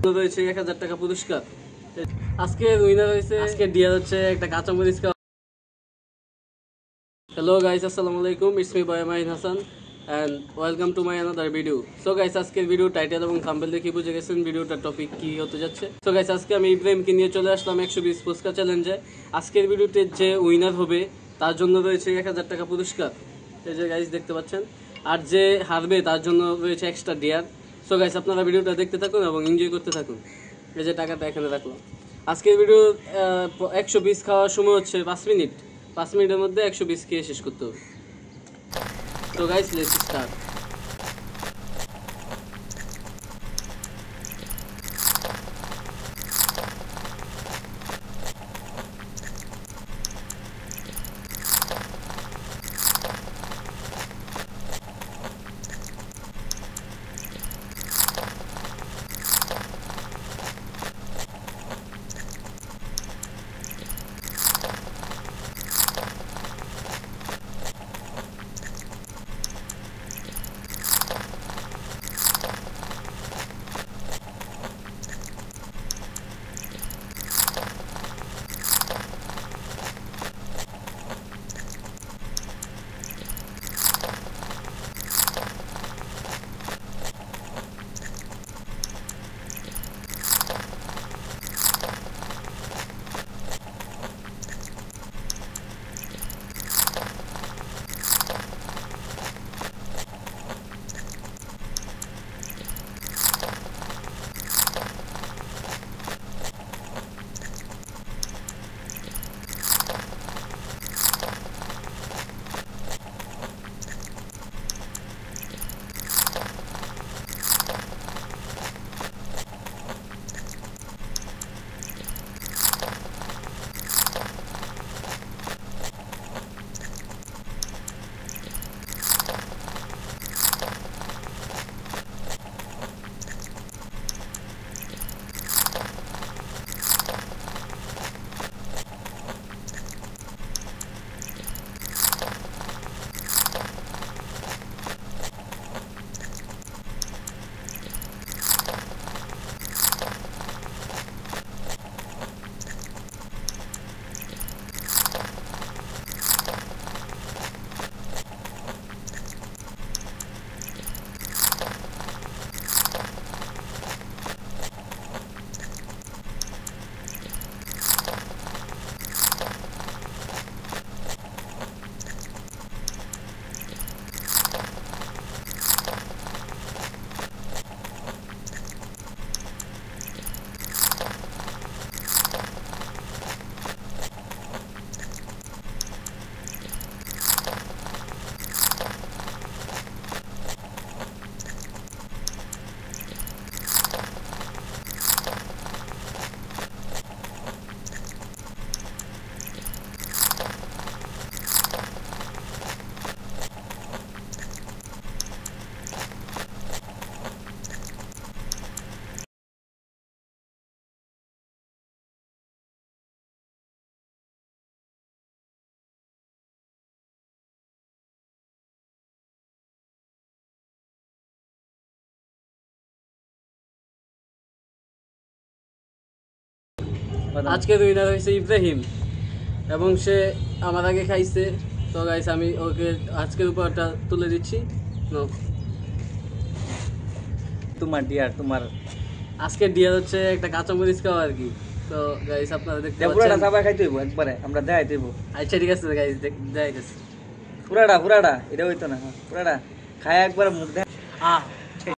রয়েছে 1000 টাকা পুরস্কার। আজকে উইনার হয়েছে, আজকে ডিয়ার হচ্ছে একটা কাঁচামরিচ। হ্যালো গাইস, আসসালামু আলাইকুম, it's me boy Mahin Hasan and welcome to my another video. So guys, আজকের ভিডিও টাইটেল এবং থাম্বনেল দেখে বুঝে গেছেন ভিডিওটার টপিক কি হতে যাচ্ছে। সো গাইস, আজকে আমি ইব্রাহিমকে নিয়ে চলে আসলাম 120 ফুচকা চ্যালেঞ্জে। আজকের ভিডিওতে যে উইনার হবে তার জন্য রয়েছে 1000 টাকা পুরস্কার, এই যে গাইস দেখতে পাচ্ছেন। আর যে হারবে তার জন্য রয়েছে এক্সট্রা ডিয়ার। সো গাইস, আপনারা ভিডিওটা দেখতে থাকুন এবং এনজয় করতে থাকুন। এই যে টাকাটা এখানে রাখলাম। আজকের ভিডিও 120 খাওয়ার সময় হচ্ছে 5 মিনিট। 5 মিনিটের মধ্যে 120 খেয়ে শেষ করতে হবে। তো গাইস, লেটস স্টার্ট। আজকের উইনার হয়েছে ইব্রাহিম এবং সে আমার আগে খাইছে। তো গাইস, আমি ওকে আজকের উপহারটা তুলে দিচ্ছি। নো, তোমার ডিয়ার, তোমার আজকের ডিয়ার হচ্ছে একটা কাঁচামরিচ খাওয়া আর কি। তো গাইস, আপনারা দেখতে পুরাটা পাচ্ছেন। সবাই খাইতে হইব একবারে, আমরা দেখাই দেব। আচ্ছা ঠিক আছে গাইস, দেখাইতেছি। পুরাটা এটা হইতো না, পুরাটা খায় একবার মুখ দেখ।